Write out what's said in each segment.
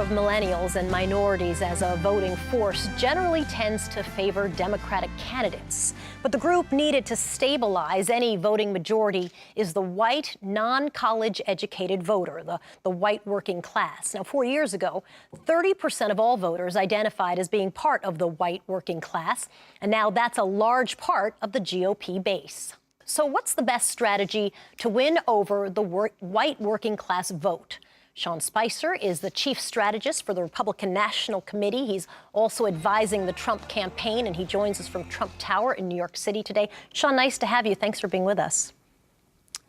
millennials and minorities as a voting force generally tends to favor Democratic candidates. But the group needed to stabilize any voting majority is the white, non-college educated voter, the white working class. Now, 4 years ago, 30% of all voters identified as being part of the white working class, and now that's a large part of the GOP base. So what's the best strategy to win over the white working class vote? Sean Spicer is the chief strategist for the Republican National Committee. He's also advising the Trump campaign, and he joins us from Trump Tower in New York City today. Sean, nice to have you. Thanks for being with us.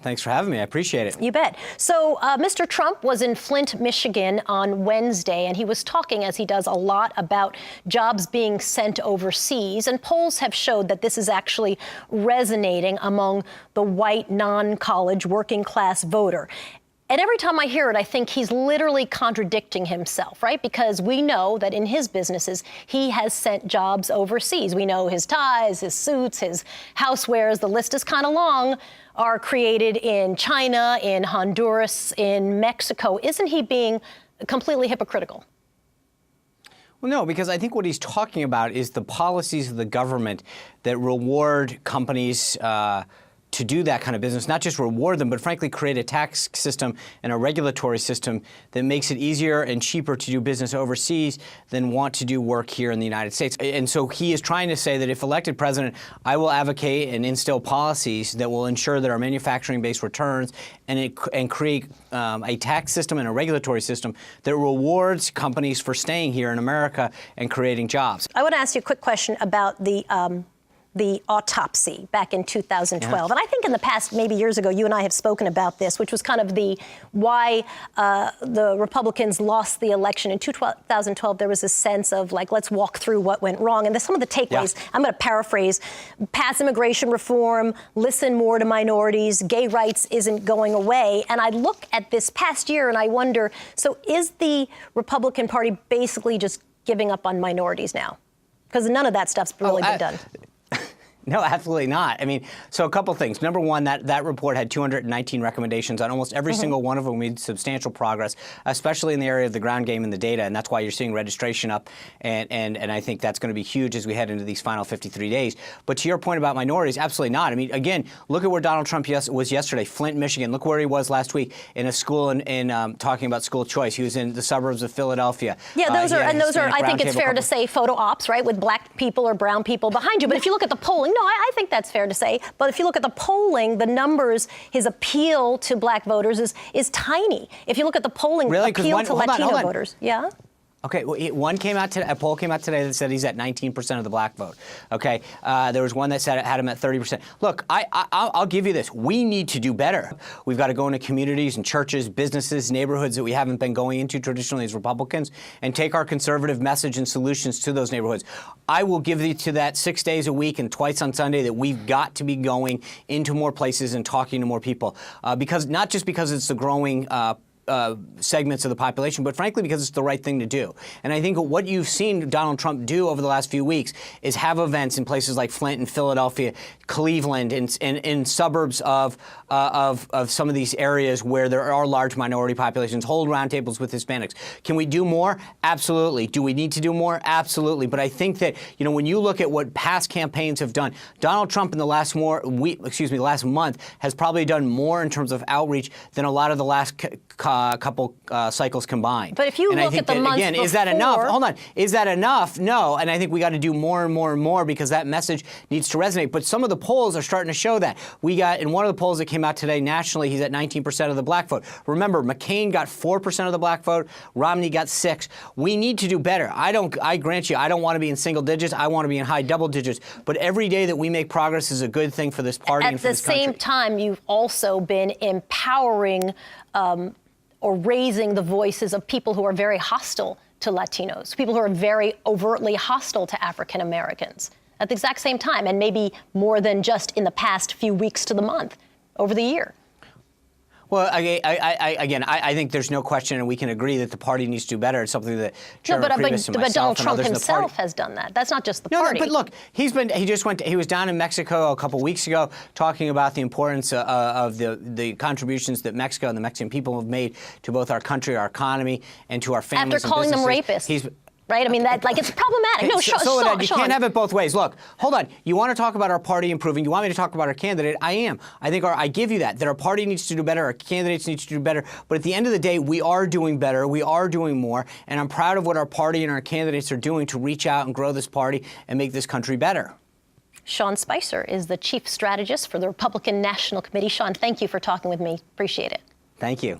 Thanks for having me. I appreciate it. You bet. So Mr. Trump was in Flint, Michigan on Wednesday, and he was talking, as he does a lot, about jobs being sent overseas. And polls have showed that this is actually resonating among the white, non-college, working-class voter. And every time I hear it, I think he's literally contradicting himself, right? Because we know that in his businesses, he has sent jobs overseas. We know his ties, his suits, his housewares, the list is kind of long, are created in China, in Honduras, in Mexico. Isn't he being completely hypocritical? Well, no, because I think what he's talking about is the policies of the government that reward companies to do that kind of business, not just reward them, but frankly create a tax system and a regulatory system that makes it easier and cheaper to do business overseas than want to do work here in the United States. And so he is trying to say that if elected president, I will advocate and instill policies that will ensure that our manufacturing base returns and create a tax system and a regulatory system that rewards companies for staying here in America and creating jobs. I want to ask you a quick question about the autopsy back in 2012. Yeah. And I think in the past, maybe years ago, you and I have spoken about this, which was kind of why the Republicans lost the election. In 2012, there was a sense of, like, let's walk through what went wrong. And some of the takeaways, yeah. I'm going to paraphrase: pass immigration reform, listen more to minorities, gay rights isn't going away. And I look at this past year and I wonder, so is the Republican Party basically just giving up on minorities now? Because none of that stuff's really been done. No, absolutely not. I mean, so a couple things. Number one, that report had 219 recommendations. On almost every single one of them, we made substantial progress, especially in the area of the ground game and the data. And that's why you're seeing registration up. And I think that's going to be huge as we head into these final 53 days. But to your point about minorities, absolutely not. I mean, again, look at where Donald Trump was yesterday, Flint, Michigan. Look where he was last week in a school in talking about school choice. He was in the suburbs of Philadelphia. Yeah, those are, I think it's fair to say, photo ops, right, with black people or brown people behind you. But if you look at the polling, no, I think that's fair to say. But if you look at the polling, the numbers, his appeal to black voters is tiny. If you look at the polling appeal to Latino voters. Yeah? Okay, well, a poll came out today that said he's at 19% of the black vote. Okay, there was one that said it had him at 30%. Look, I'll give you this. We need to do better. We've got to go into communities and churches, businesses, neighborhoods that we haven't been going into traditionally as Republicans, and take our conservative message and solutions to those neighborhoods. I will give you to that 6 days a week and twice on Sunday that we've got to be going into more places and talking to more people, because not just because it's the growing segments of the population, but frankly because it's the right thing to do. And I think what you've seen Donald Trump do over the last few weeks is have events in places like Flint and Philadelphia, Cleveland, and in suburbs of some of these areas where there are large minority populations, hold roundtables with Hispanics. Can we do more? Absolutely. Do we need to do more? Absolutely. But I think that, you know, when you look at what past campaigns have done, Donald Trump in the last month has probably done more in terms of outreach than a lot of the last couple cycles combined. But if you look at the months again, before, is that enough? Hold on. Is that enough? No. And I think we got to do more and more and more because that message needs to resonate. But some of the polls are starting to show that. We got, in one of the polls that came out today nationally, he's at 19% of the black vote. Remember, McCain got 4% of the black vote. Romney got 6%. We need to do better. I grant you, I don't want to be in single digits. I want to be in high double digits. But every day that we make progress is a good thing for this party and for this country. At the same time, you've also been empowering or raising the voices of people who are very hostile to Latinos, people who are very overtly hostile to African Americans at the exact same time, and maybe more than just in the past few weeks to the month, over the year. Well, I think there's no question, and we can agree that the party needs to do better. It's something that Chairman Priebus and but Donald myself and Trump others in the party. himself has done that. That's not just the No, party. but look, he was down in Mexico a couple weeks ago talking about the importance of the contributions that Mexico and the Mexican people have made to both our country, our economy, and to our families. After calling them rapists. Right? I mean, it's problematic. No, Sean, you can't have it both ways. Look, hold on. You want to talk about our party improving. You want me to talk about our candidate. I am. I think I give you that our party needs to do better. Our candidates need to do better. But at the end of the day, we are doing better. We are doing more. And I'm proud of what our party and our candidates are doing to reach out and grow this party and make this country better. Sean Spicer is the chief strategist for the Republican National Committee. Sean, thank you for talking with me. Appreciate it. Thank you.